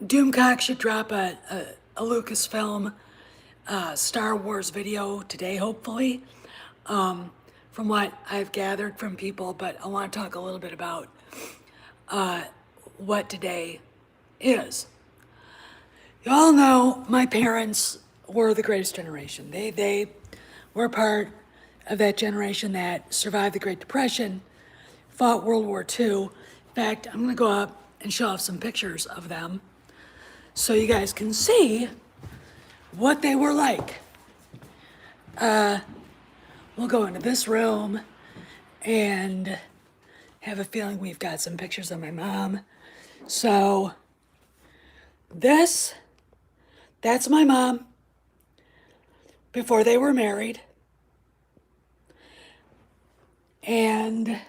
Doomcock should drop a Lucasfilm Star Wars video today, hopefully, from what I've gathered from people, but I want to talk a little bit about what today is. You all know my parents were the greatest generation. They were part of that generation that survived the Great Depression, fought World War II. In fact, I'm going to go up and show off some pictures of them so you guys can see what they were like. We'll go into this room and have a feeling we've got some pictures of my mom. So that's my mom before they were married. And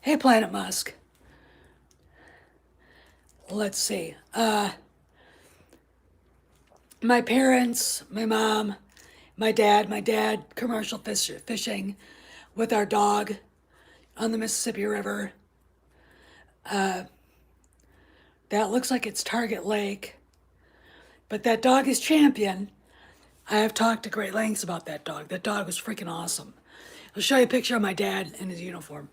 hey, Planet Musk. Let's see. My parents, my mom, my dad commercial fishing with our dog on the Mississippi River. That looks like it's Target Lake, but that dog is Champion. I have talked to great lengths about that dog. That dog was freaking awesome. I'll show you a picture of my dad in his uniform.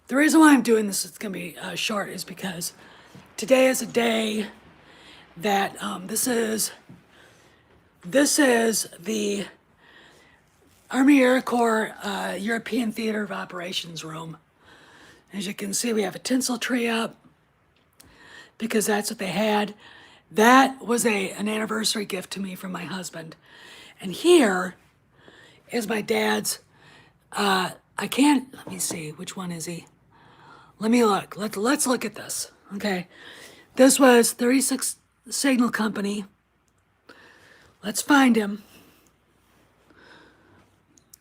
The reason why I'm doing this, it's going to be short, is because today is a day that this is the Army Air Corps European Theater of Operations room. As you can see, we have a tinsel tree up because that's what they had. That was an anniversary gift to me from my husband. And here is my dad's, let me see, which one is he? Let me look, let's look at this, okay? This was 36 Signal Company. Let's find him.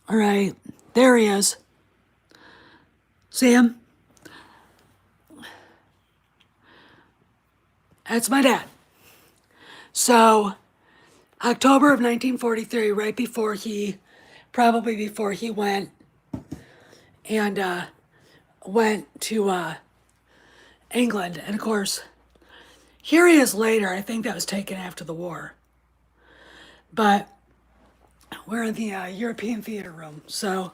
All right, there he is. See him? That's my dad. So, October of 1943, right before probably before he went to England. And of course, here he is later. I think that was taken after the war. But we're in the European theater room. So,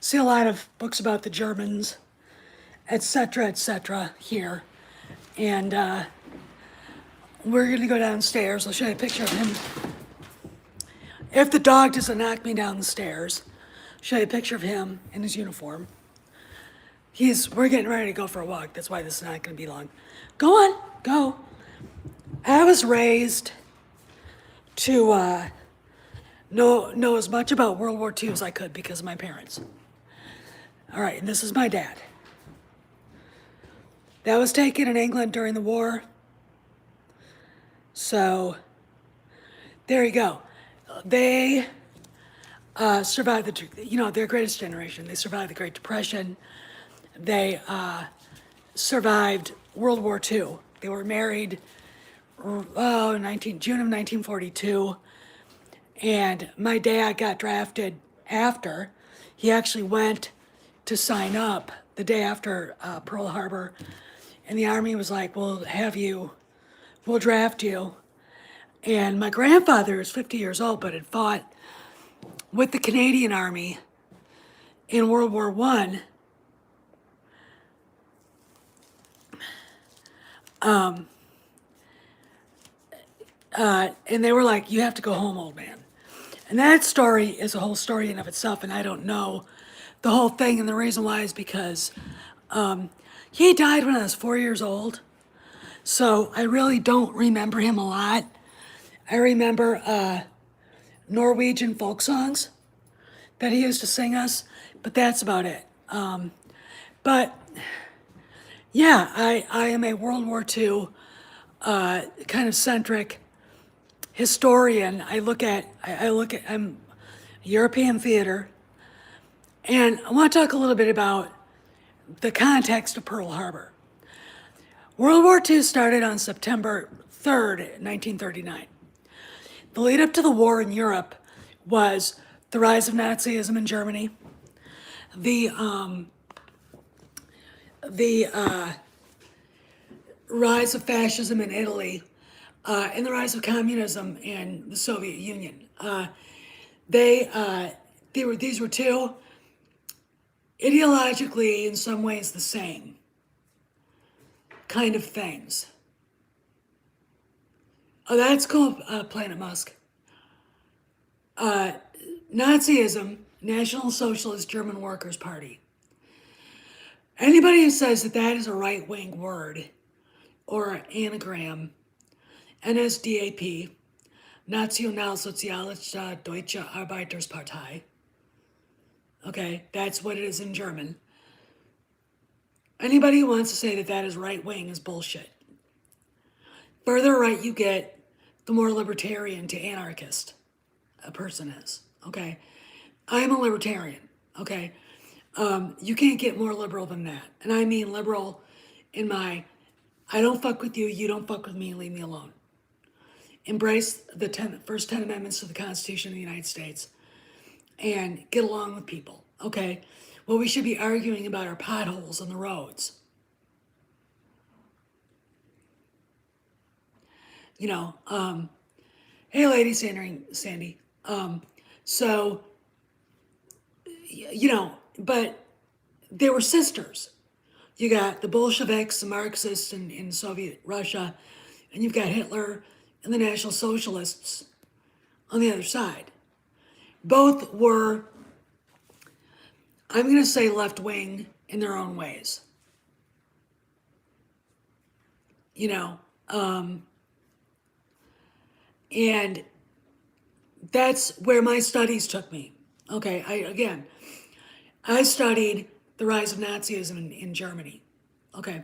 see a lot of books about the Germans, etc., here. And we're going to go downstairs. I'll show you a picture of him. If the dog doesn't knock me down the stairs, I'll show you a picture of him in his uniform. We're getting ready to go for a walk. That's why this is not going to be long. Go on, go. I was raised to know as much about World War II as I could because of my parents. All right, and this is my dad. That was taken in England during the war. So, there you go. They survived their greatest generation. They survived the Great Depression. They survived World War II. They were married, June of 1942. And my dad got drafted after. He actually went to sign up the day after Pearl Harbor. And the Army was like, we'll draft you. And my grandfather was 50 years old, but had fought with the Canadian Army in World War I. And they were like, you have to go home, old man. And that story is a whole story in of itself, and I don't know the whole thing. And the reason why is because he died when I was 4 years old. So I really don't remember him a lot. I remember Norwegian folk songs that he used to sing us, but that's about it. But yeah, I am a World War II kind of centric historian. I'm European theater, and I want to talk a little bit about the context of Pearl Harbor. World War II started on September 3rd, 1939. The lead up to the war in Europe was the rise of Nazism in Germany, the rise of fascism in Italy, and the rise of communism in the Soviet Union. They, these were two ideologically, in some ways, the same kind of things. Oh, that's cool, Planet Musk. Nazism, National Socialist German Workers' Party. Anybody who says that that is a right-wing word or anagram, NSDAP, Nationalsozialistische Deutsche Arbeiterspartei, okay, that's what it is in German. Anybody who wants to say that that is right-wing is bullshit. Further right you get, the more libertarian to anarchist a person is, okay? I'm a libertarian, okay? You can't get more liberal than that. And I mean liberal in my, I don't fuck with you, you don't fuck with me, leave me alone. Embrace the first 10 amendments to the Constitution of the United States and get along with people, okay? Well, we should be arguing about our potholes on the roads. You know, hey, lady Sandy. So, you know, but they were sisters. You got the Bolsheviks, the Marxists in Soviet Russia, and you've got Hitler and the National Socialists on the other side. Both were, I'm going to say, left-wing in their own ways. You know, and that's where my studies took me. Okay, I studied the rise of Nazism in Germany. Okay,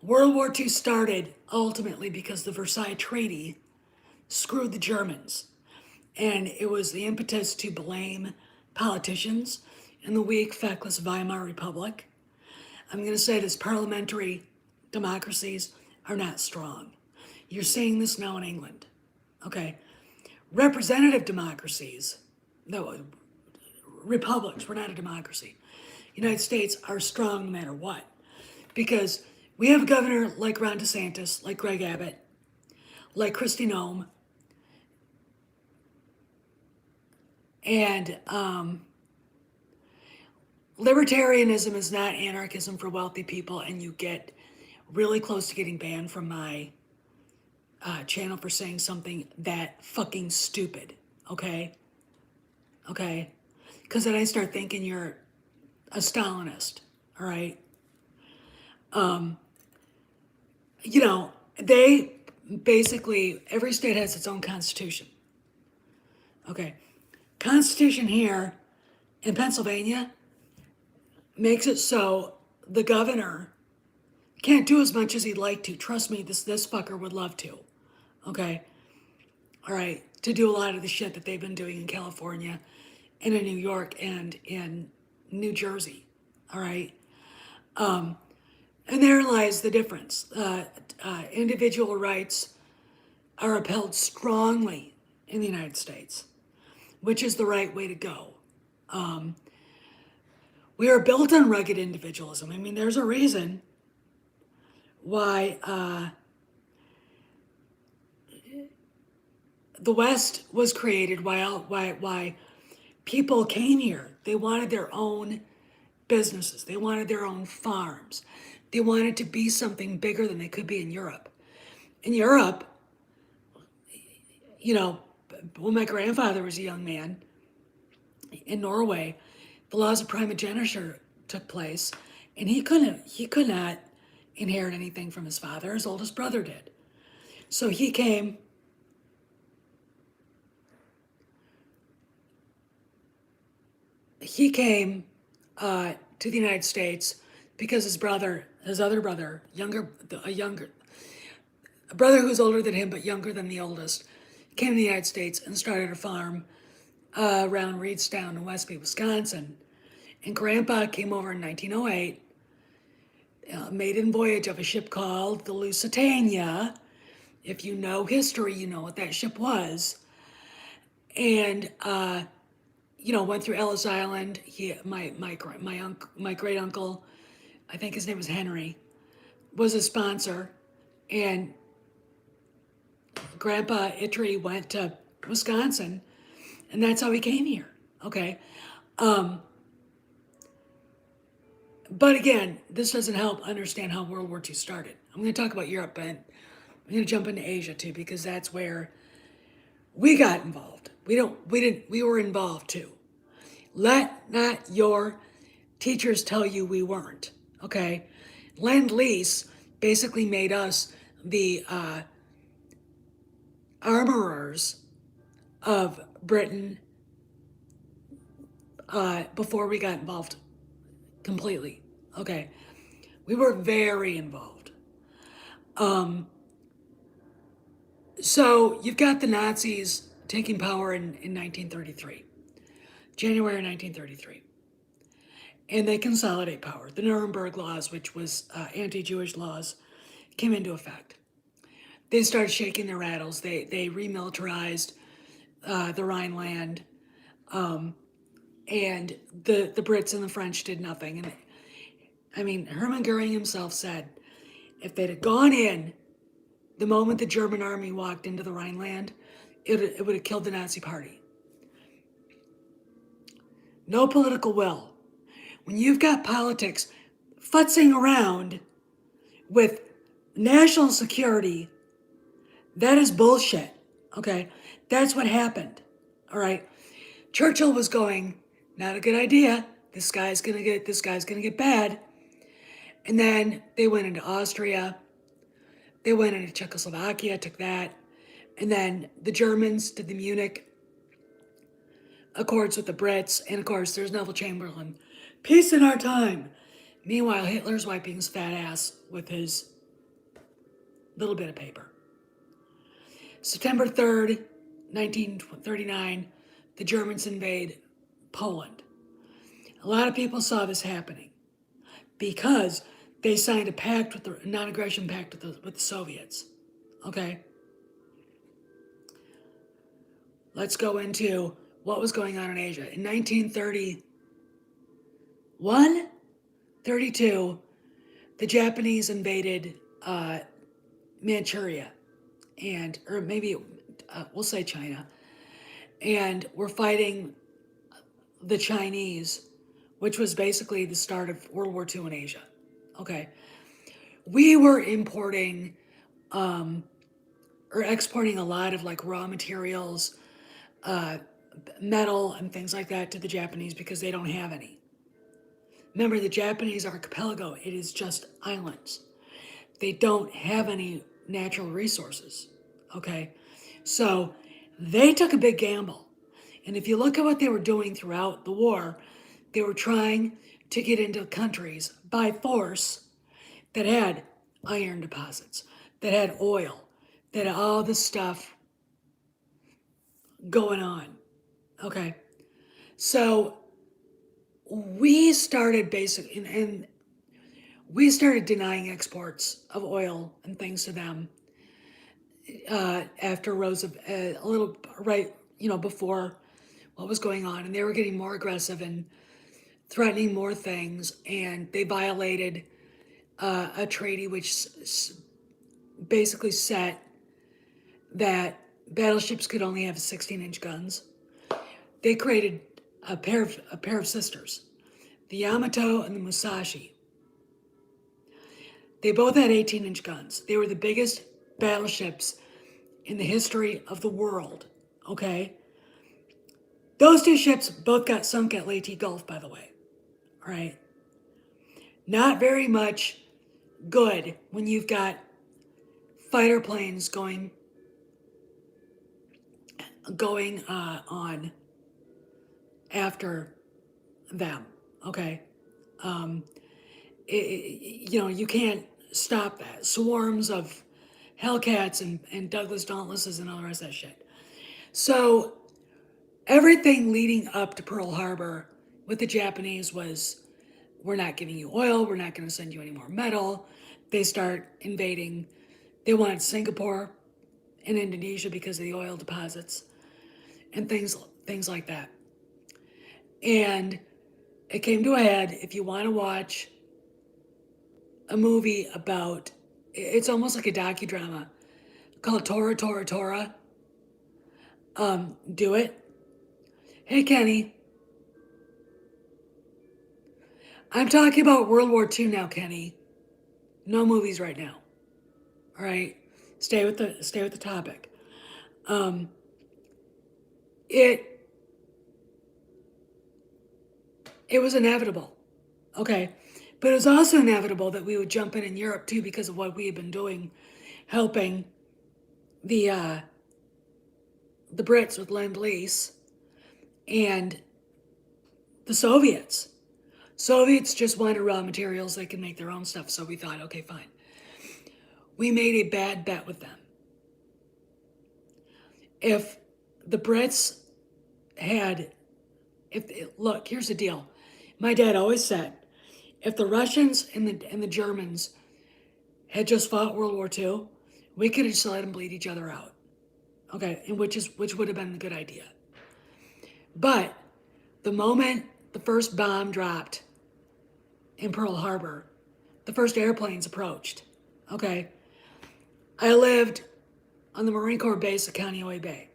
World War II started ultimately because the Versailles Treaty screwed the Germans. And it was the impetus to blame politicians in the weak, feckless Weimar Republic. I'm going to say this: parliamentary democracies are not strong. You're seeing this now in England. Okay, representative democracies, no, republics, we're not a democracy. United States are strong no matter what. Because we have a governor like Ron DeSantis, like Greg Abbott, like Kristi Noem, and libertarianism is not anarchism for wealthy people, and you get really close to getting banned from my channel for saying something that fucking stupid, okay? Okay? Because then I start thinking you're a Stalinist, all right? You know, they basically, every state has its own constitution. Okay. Constitution here in Pennsylvania makes it so the governor can't do as much as he'd like to. Trust me, this fucker would love to. Okay? All right. To do a lot of the shit that they've been doing in California and in New York and in New Jersey. All right? And there lies the difference. Individual rights are upheld strongly in the United States, which is the right way to go. We are built on rugged individualism. I mean, there's a reason why the West was created, why people came here. They wanted their own businesses. They wanted their own farms. They wanted to be something bigger than they could be in Europe. In Europe, you know, when my grandfather was a young man in Norway, the laws of primogeniture took place, and he could not inherit anything from his father. His oldest brother did. So he came to the United States because his other brother, a brother who's older than him but younger than the oldest, came to the United States and started a farm around Reedstown in Westby, Wisconsin. And Grandpa came over in 1908, maiden voyage of a ship called the Lusitania. If you know history, you know what that ship was. And you know, went through Ellis Island. My great uncle, I think his name was Henry, was a sponsor. And Grandpa Itri went to Wisconsin, and that's how he came here. Okay. Um, but again, this doesn't help understand how World War II started. I'm going to talk about Europe, but I'm going to jump into Asia too, because that's where we got involved. We were involved too. Let not your teachers tell you we weren't. Okay. Lend Lease basically made us the armorers of Britain before we got involved completely. Okay. We were very involved. So you've got the Nazis taking power in 1933, January 1933. And they consolidate power. The Nuremberg laws, which was anti-Jewish laws, came into effect. They started shaking their rattles. They remilitarized the Rhineland, and the Brits and the French did nothing. And I mean, Hermann Goering himself said, if they'd have gone in the moment the German army walked into the Rhineland, it would have killed the Nazi Party. No political will. When you've got politics futzing around with national security, that is bullshit. Okay? That's what happened. All right? Churchill was going, not a good idea. This guy's gonna get bad. And then they went into Austria. They went into Czechoslovakia, took that. And then the Germans did the Munich Accords with the Brits. And of course, there's Neville Chamberlain. Peace in our time. Meanwhile, Hitler's wiping his fat ass with his little bit of paper. September 3rd, 1939, the Germans invade Poland. A lot of people saw this happening because they signed a pact with the non-aggression pact with the Soviets. Okay? Let's go into what was going on in Asia. In 1931, 32, the Japanese invaded Manchuria, or maybe we'll say China, and we're fighting the Chinese, which was basically the start of World War II in Asia. Okay. We were importing or exporting a lot of like raw materials, metal and things like that to the Japanese because they don't have any. Remember, the Japanese archipelago, it is just islands. They don't have any natural resources. Okay. So they took a big gamble. And if you look at what they were doing throughout the war, they were trying to get into countries by force that had iron deposits, that had oil, that had all this stuff going on. Okay. So we started and we started denying exports of oil and things to them after Roosevelt, a little right, before what was going on, and they were getting more aggressive and threatening more things, and they violated a treaty which basically set that battleships could only have 16-inch guns. They created a pair of sisters, the Yamato and the Musashi. They both had 18-inch guns. They were the biggest battleships in the history of the world. Okay. Those two ships both got sunk at Leyte Gulf, by the way. All right. Not very much good when you've got fighter planes going on after them. Okay. You can't stop that. Swarms of Hellcats and Douglas Dauntlesses and all the rest of that shit. So everything leading up to Pearl Harbor with the Japanese was, we're not giving you oil, we're not going to send you any more metal. They start invading. They wanted Singapore and Indonesia because of the oil deposits and things like that. And it came to a head. If you want to watch a movie about It's almost like a docudrama called Tora, Tora, Tora. Do it. Hey, Kenny. I'm talking about World War II now, Kenny. No movies right now. All right. Stay with the topic. Um, it it was inevitable. Okay. But it was also inevitable that we would jump in Europe too because of what we had been doing, helping the uh, the Brits with Lend-Lease and the Soviets. Soviets just wanted raw materials, they could make their own stuff, so we thought, okay, fine. We made a bad bet with them. If the Brits had, look, here's the deal. My dad always said, if the Russians and the Germans had just fought World War II, we could have just let them bleed each other out. Okay, and which would have been a good idea. But the moment the first bomb dropped in Pearl Harbor, the first airplanes approached. Okay, I lived on the Marine Corps base at Kaneohe Bay.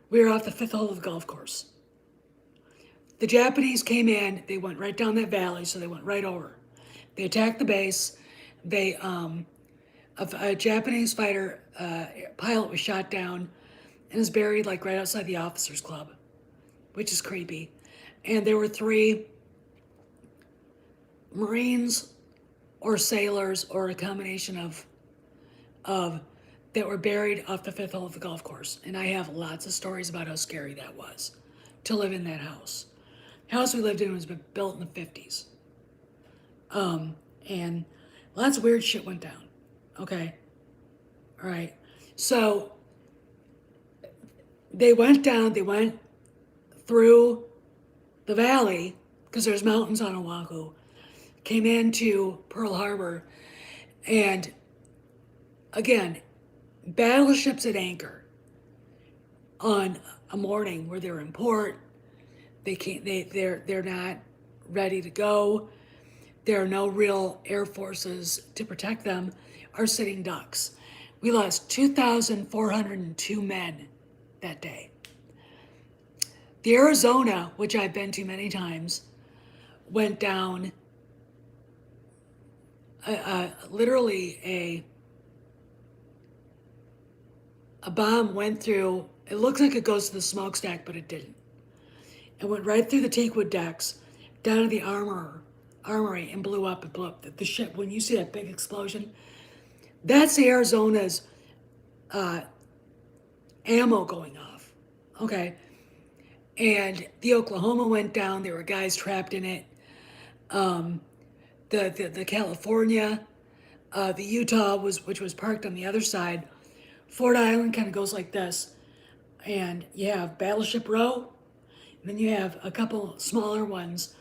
We were off the fifth hole of the golf course. The Japanese came in, they went right down that valley, so they went right over. They attacked the base. A Japanese fighter pilot was shot down and is buried like right outside the officers club, which is creepy. And there were 3 Marines or sailors or a combination of that were buried off the fifth hole of the golf course. And I have lots of stories about how scary that was to live in that house. The house we lived in was built in the 50s. And lots of weird shit went down. Okay. All right. So they went through the valley because there's mountains on Oahu, came into Pearl Harbor, and again, battleships at anchor on a morning where they're in port. They're not ready to go. There are no real air forces to protect them, are sitting ducks. We lost 2,402 men that day. The Arizona, which I've been to many times, went down literally a bomb went through. It looks like it goes to the smokestack, but it didn't. It went right through the teakwood decks, down to the armory, and blew up. It blew up. The ship, when you see that big explosion, that's the Arizona's ammo going off. Okay. And the Oklahoma went down. There were guys trapped in it. The California, the Utah which was parked on the other side. Ford Island kind of goes like this, and you have Battleship Row, and then you have a couple smaller ones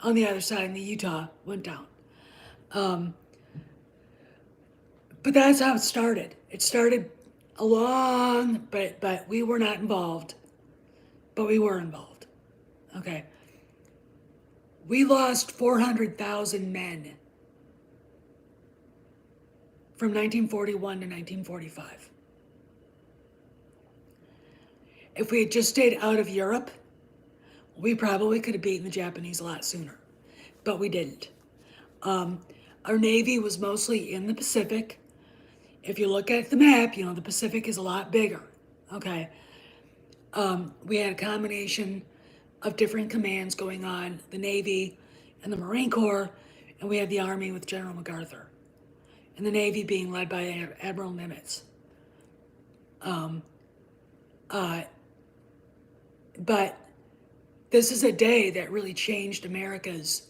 on the other side, and the Utah went down. But that's how it started. It started along, but we were not involved, but we were involved. Okay. We lost 400,000 men from 1941 to 1945. If we had just stayed out of Europe, we probably could have beaten the Japanese a lot sooner, but we didn't. Our Navy was mostly in the Pacific. If you look at the map, the Pacific is a lot bigger, okay? We had a combination of different commands going on, the Navy and the Marine Corps, and we had the Army with General MacArthur, and the Navy being led by Admiral Nimitz. But this is a day that really changed America's,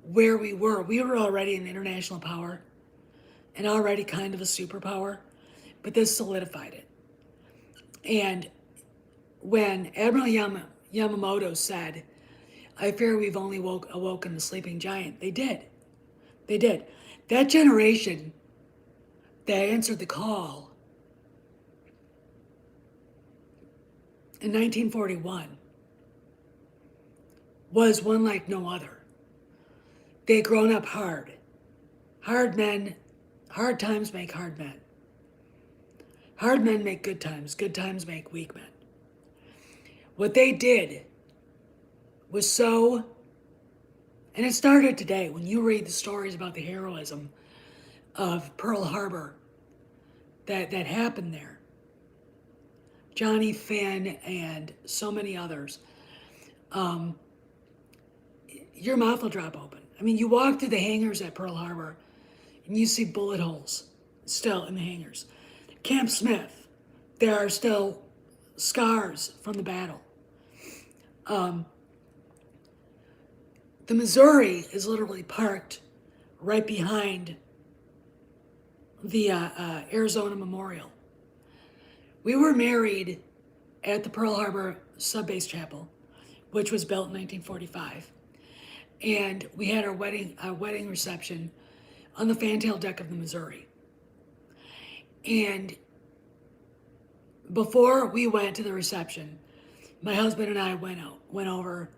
where we were. We were already an international power and already kind of a superpower, but this solidified it. And when Admiral Yamamoto said, "I fear we've only awoken the sleeping giant," they did. They did. That generation that answered the call in 1941 was one like no other. They had grown up hard men, Hard times make hard men. Hard men make good times make weak men. What they did was so, and it started today when you read the stories about the heroism of Pearl Harbor that happened there. Johnny Finn and so many others. Your mouth will drop open. I mean, you walk through the hangars at Pearl Harbor and you see bullet holes still in the hangars. Camp Smith, there are still scars from the battle. The Missouri is literally parked right behind the Arizona Memorial. We were married at the Pearl Harbor Sub Base Chapel, which was built in 1945. And we had our wedding reception on the fantail deck of the Missouri. And before we went to the reception, my husband and I went over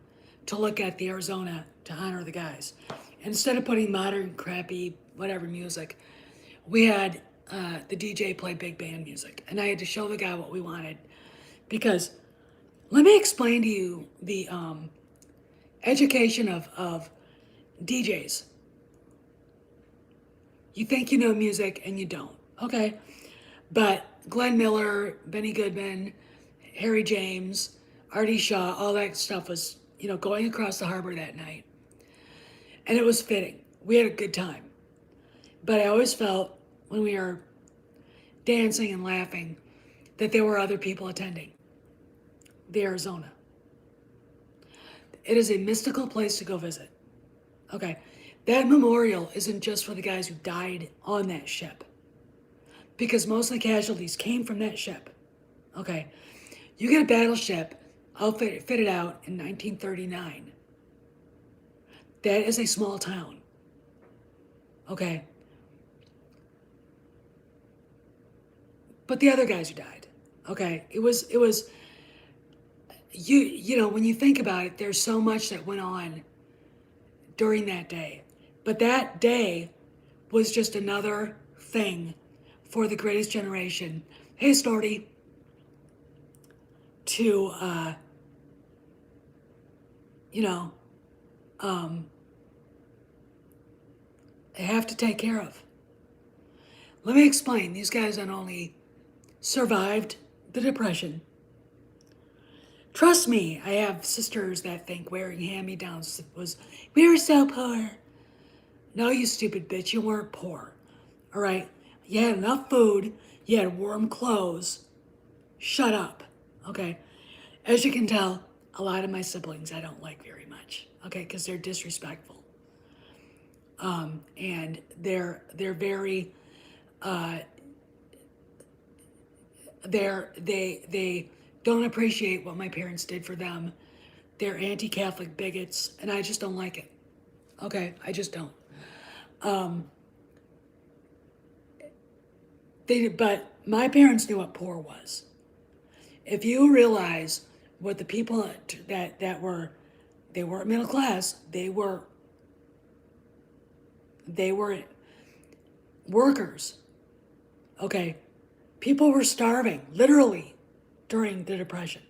to look at the Arizona to honor the guys. Instead of putting modern, crappy, whatever music, we had the DJ play big band music. And I had to show the guy what we wanted. Because let me explain to you the education of DJs. You think you know music and you don't. Okay. But Glenn Miller, Benny Goodman, Harry James, Artie Shaw, all that stuff was, going across the harbor that night. And it was fitting. We had a good time. But I always felt when we were dancing and laughing that there were other people attending the Arizona. It is a mystical place to go visit. Okay. That memorial isn't just for the guys who died on that ship, because most of the casualties came from that ship. Okay. You get a battleship fitted out in 1939. That is a small town. Okay. But the other guys who died, okay, it was when you think about it, there's so much that went on during that day. But that day was just another thing for the greatest generation. Hey, Storty. To, have to take care of. Let me explain. These guys not only survived the Depression. Trust me, I have sisters that think wearing hand-me-downs was, we were so poor. No, you stupid bitch, you weren't poor. All right? You had enough food, you had warm clothes. Shut up, okay? As you can tell, a lot of my siblings I don't like very much, okay, because they're disrespectful. And they're very, they don't appreciate what my parents did for them. They're anti-Catholic bigots, and I just don't like it. Okay, I just don't. But my parents knew what poor was. If you realize what the people that were, they weren't middle class, they were workers. Okay, people were starving, literally, during the Depression.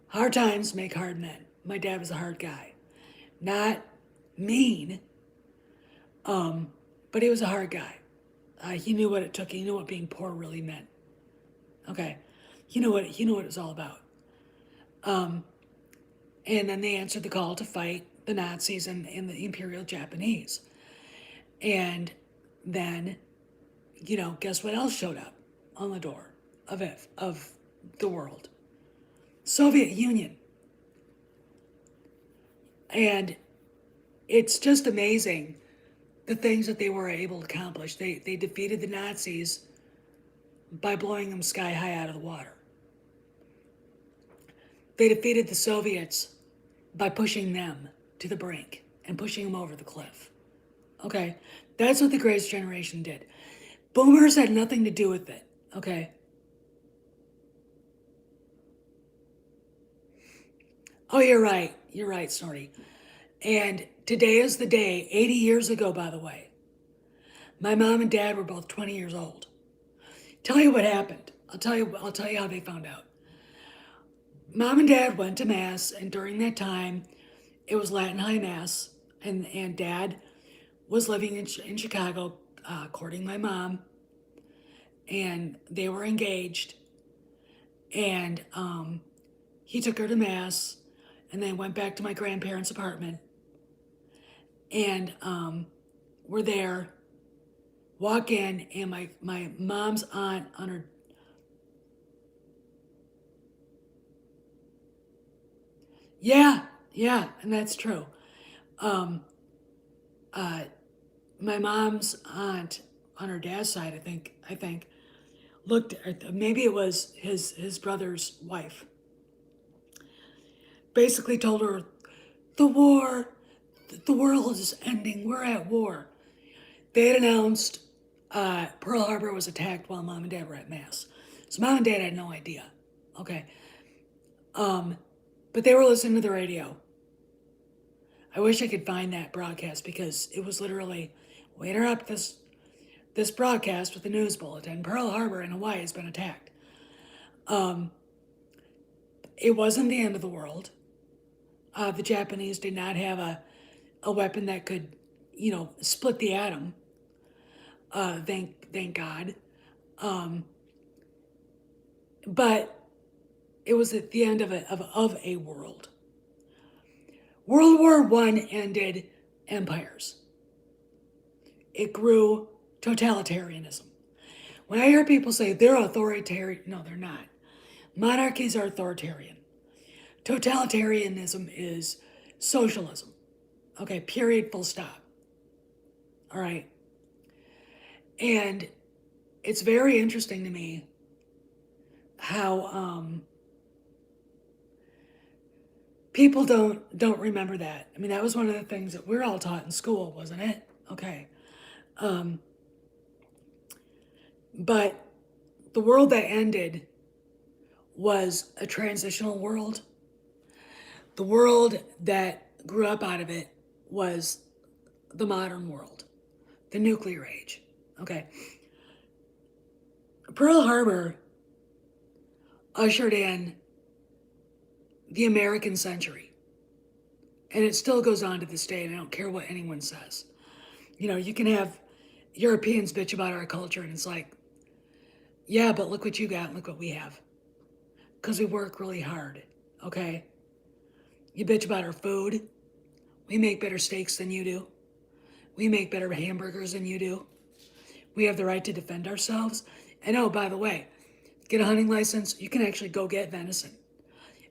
Hard times make hard men. My dad was a hard guy. Not mean, but he was a hard guy. He knew what it took. He knew what being poor really meant. Okay, he knew what it was all about. And then they answered the call to fight the Nazis and the Imperial Japanese. And then, guess what else showed up on the door of the world? Soviet Union. And it's just amazing the things that they were able to accomplish. They defeated the Nazis by blowing them sky high out of the water. They defeated the Soviets by pushing them to the brink and pushing them over the cliff. Okay? That's what the greatest generation did. Boomers had nothing to do with it. Okay? Oh, you're right. You're right, Snorty. And today is the day, 80 years ago, by the way, My mom and dad were both 20 years old. Tell you what happened. I'll tell you how they found out. Mom and dad went to mass, and during that time, it was Latin High Mass, and dad was living in Chicago, courting my mom, and they were engaged, and he took her to mass, and they went back to my grandparents' apartment, and we're there, walk in, and my mom's aunt on her. Yeah, yeah, and that's true. Um, uh, my mom's aunt on her dad's side, I think, looked at, maybe it was his brother's wife, basically told her, the war, the world is ending, we're at war. They had announced Pearl Harbor was attacked while mom and dad were at mass. So mom and dad had no idea. Okay. Um, but they were listening to the radio. I wish I could find that broadcast because it was literally, we interrupt this broadcast with the news bulletin. Pearl Harbor in Hawaii has been attacked. Um, it wasn't the end of the world. The Japanese did not have a weapon that could, split the atom. Thank God. Um, but it was at the end of a world. World War I ended empires. It grew totalitarianism. When I hear people say they're authoritarian, no, they're not. Monarchies are authoritarian. Totalitarianism is socialism. Okay, period, full stop. All right. And it's very interesting to me how people don't remember that. I mean, that was one of the things that we're all taught in school, wasn't it? Okay. But the world that ended was a transitional world. The world that grew up out of it was the modern world, the nuclear age. Okay. Pearl Harbor ushered in the American century. And it still goes on to this day, and I don't care what anyone says. You can have Europeans bitch about our culture, and it's like, yeah, but look what you got, and look what we have. Because we work really hard, okay? You bitch about our food. We make better steaks than you do. We make better hamburgers than you do. We have the right to defend ourselves. And oh, by the way, get a hunting license, you can actually go get venison.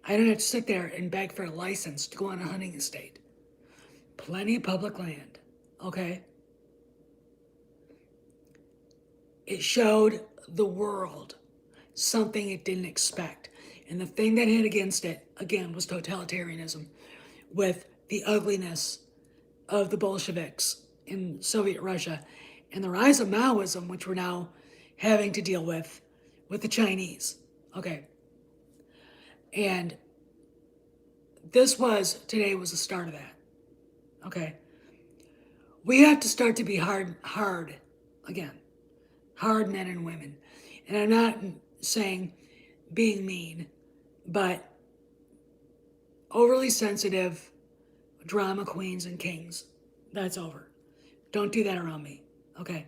I don't have to sit there and beg for a license to go on a hunting estate. Plenty of public land, okay? It showed the world something it didn't expect. And the thing that hit against it, again, was totalitarianism, with the ugliness of the Bolsheviks in Soviet Russia and the rise of Maoism, which we're now having to deal with the Chinese. Okay. And today was the start of that. Okay. We have to start to be hard again. Hard men and women. And I'm not saying being mean, but overly sensitive drama queens and kings, that's over. Don't do that around me. Okay.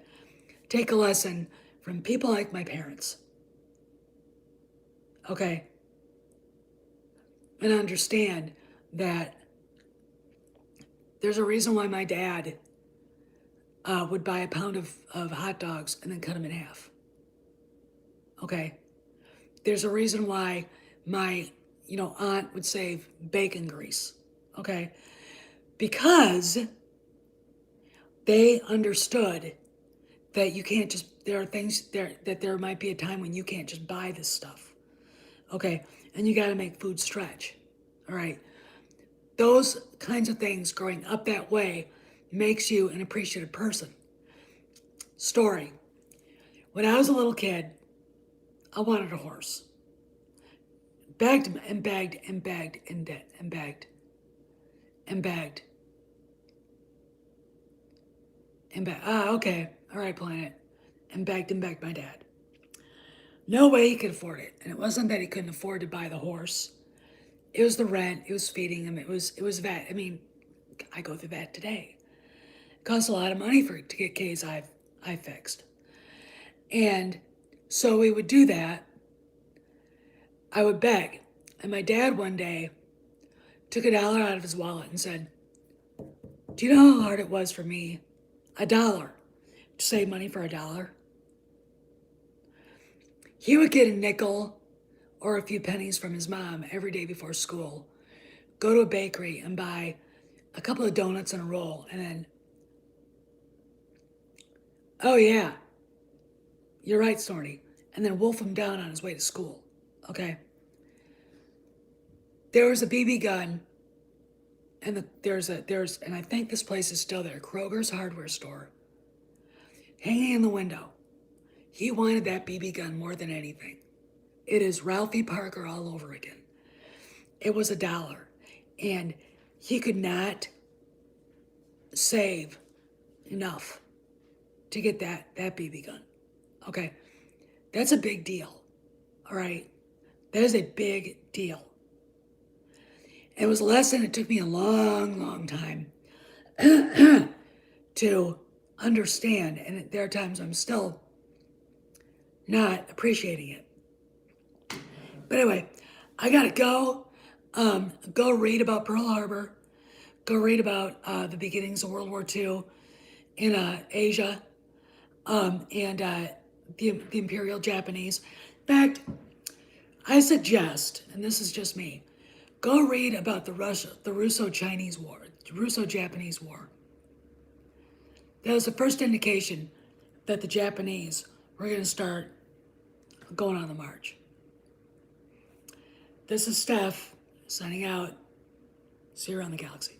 Take a lesson from people like my parents. Okay. And understand that there's a reason why my dad would buy a pound of hot dogs and then cut them in half. Okay. There's a reason why my, aunt would save bacon grease. Okay. Because they understood that you can't just, there are things there, that there might be a time when you can't just buy this stuff. Okay. And you got to make food stretch. All right. Those kinds of things growing up that way makes you an appreciative person. Story. When I was a little kid, I wanted a horse. Begged and begged and begged and begged and begged and begged. Okay. All right, Planet, and begged and begged my dad. No way he could afford it. And it wasn't that he couldn't afford to buy the horse. It was the rent. It was feeding him. It was vet. I mean, I go through that today. It costs a lot of money to get Kay's eye fixed. And so we would do that. I would beg. And my dad one day took $1 out of his wallet and said, "Do you know how hard it was for me? $1 to save money for $1." He would get a nickel or a few pennies from his mom every day before school, go to a bakery and buy a couple of donuts and a roll, and then, "Oh yeah, you're right, Snorty," and then wolf him down on his way to school. Okay. There was a BB gun, and and I think this place is still there, Kroger's hardware store, hanging in the window. He wanted that BB gun more than anything. It is Ralphie Parker all over again. It was $1, and he could not save enough to get that BB gun. Okay, that's a big deal. All right, that is a big deal. It was a lesson. It took me a long, long time to understand, and there are times I'm still not appreciating it. But anyway, I gotta go. Go read about Pearl Harbor. Go read about the beginnings of World War II in Asia, and the Imperial Japanese. In fact, I suggest, and this is just me, go read about the Russo-Chinese War, the Russo-Japanese War. That was the first indication that the Japanese were going to start going on the march. This is Steph, signing out. See you around the galaxy.